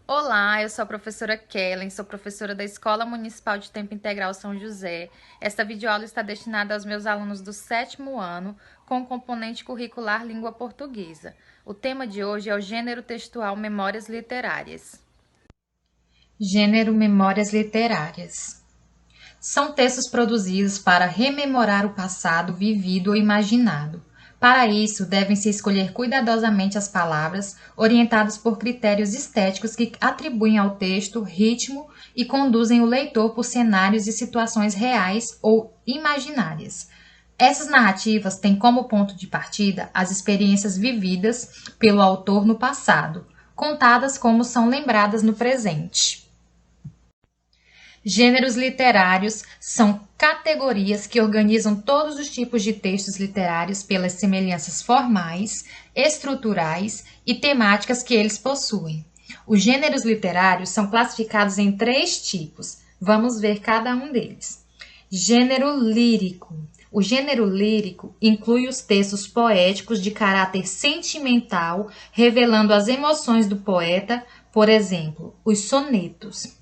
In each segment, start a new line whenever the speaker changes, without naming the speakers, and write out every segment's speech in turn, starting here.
Olá, eu sou a professora Kellen, sou professora da Escola Municipal de Tempo Integral São José. Esta videoaula está destinada aos meus alunos do 7º ano, com o componente curricular Língua Portuguesa. O tema de hoje é o gênero textual Memórias Literárias.
Gênero Memórias Literárias. São textos produzidos para rememorar o passado vivido ou imaginado. Para isso, devem-se escolher cuidadosamente as palavras, orientadas por critérios estéticos que atribuem ao texto ritmo e conduzem o leitor por cenários e situações reais ou imaginárias. Essas narrativas têm como ponto de partida as experiências vividas pelo autor no passado, contadas como são lembradas no presente. Gêneros literários são categorias que organizam todos os tipos de textos literários pelas semelhanças formais, estruturais e temáticas que eles possuem. Os gêneros literários são classificados em 3 tipos. Vamos ver cada um deles. Gênero lírico. O gênero lírico inclui os textos poéticos de caráter sentimental, revelando as emoções do poeta, por exemplo, os sonetos.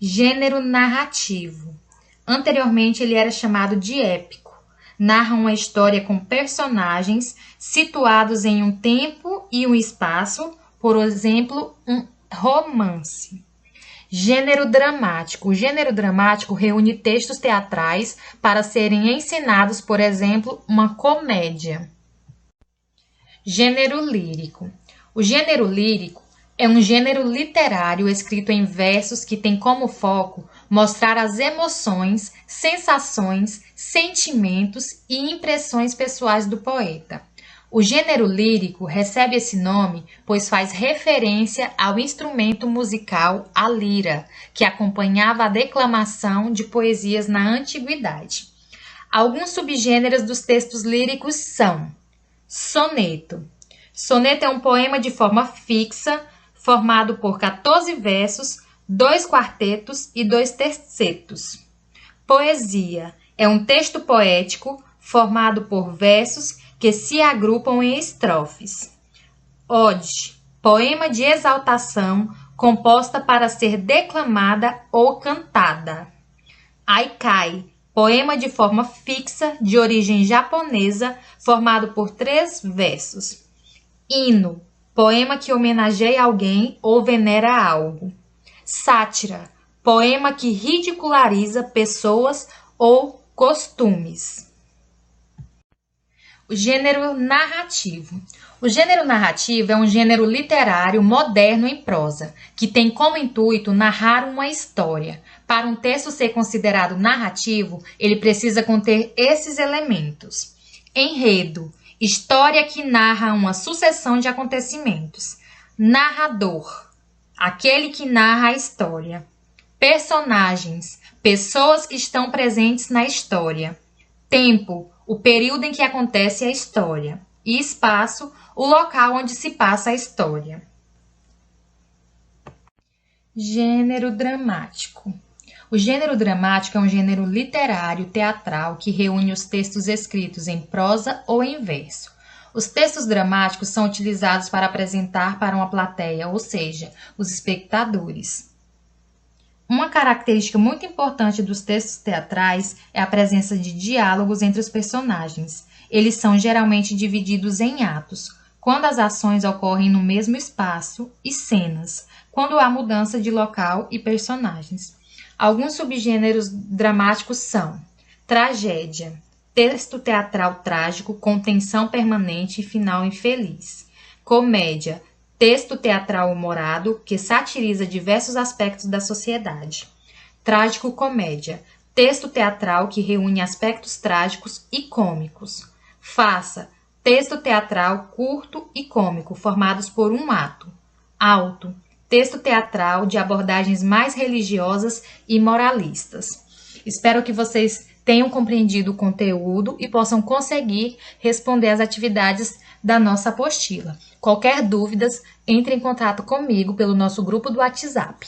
Gênero narrativo. Anteriormente ele era chamado de épico. Narra uma história com personagens situados em um tempo e um espaço, por exemplo, um romance. Gênero dramático. O gênero dramático reúne textos teatrais para serem encenados, por exemplo, uma comédia. Gênero lírico. O gênero lírico é um gênero literário escrito em versos que tem como foco mostrar as emoções, sensações, sentimentos e impressões pessoais do poeta. O gênero lírico recebe esse nome pois faz referência ao instrumento musical, a lira, que acompanhava a declamação de poesias na antiguidade. Alguns subgêneros dos textos líricos são: soneto. Soneto é um poema de forma fixa, formado por 14 versos, 2 quartetos e 2 tercetos. Poesia é um texto poético formado por versos que se agrupam em estrofes. Ode, poema de exaltação composta para ser declamada ou cantada. Haikai, poema de forma fixa de origem japonesa formado por 3 versos. Hino, poema que homenageia alguém ou venera algo. Sátira, poema que ridiculariza pessoas ou costumes. O gênero narrativo. O gênero narrativo é um gênero literário moderno em prosa, que tem como intuito narrar uma história. Para um texto ser considerado narrativo, ele precisa conter esses elementos: enredo, história que narra uma sucessão de acontecimentos. Narrador, aquele que narra a história. Personagens, pessoas que estão presentes na história. Tempo, o período em que acontece a história. E espaço, o local onde se passa a história. Gênero dramático. O gênero dramático é um gênero literário teatral que reúne os textos escritos em prosa ou em verso. Os textos dramáticos são utilizados para apresentar para uma plateia, ou seja, os espectadores. Uma característica muito importante dos textos teatrais é a presença de diálogos entre os personagens. Eles são geralmente divididos em atos, quando as ações ocorrem no mesmo espaço, e cenas, quando há mudança de local e personagens. Alguns subgêneros dramáticos são: tragédia, texto teatral trágico com tensão permanente e final infeliz. Comédia, texto teatral humorado que satiriza diversos aspectos da sociedade. Trágico-comédia, texto teatral que reúne aspectos trágicos e cômicos. Farsa, texto teatral curto e cômico formados por um ato. Auto, texto teatral de abordagens mais religiosas e moralistas. Espero que vocês tenham compreendido o conteúdo e possam conseguir responder às atividades da nossa apostila. Qualquer dúvidas, entre em contato comigo pelo nosso grupo do WhatsApp.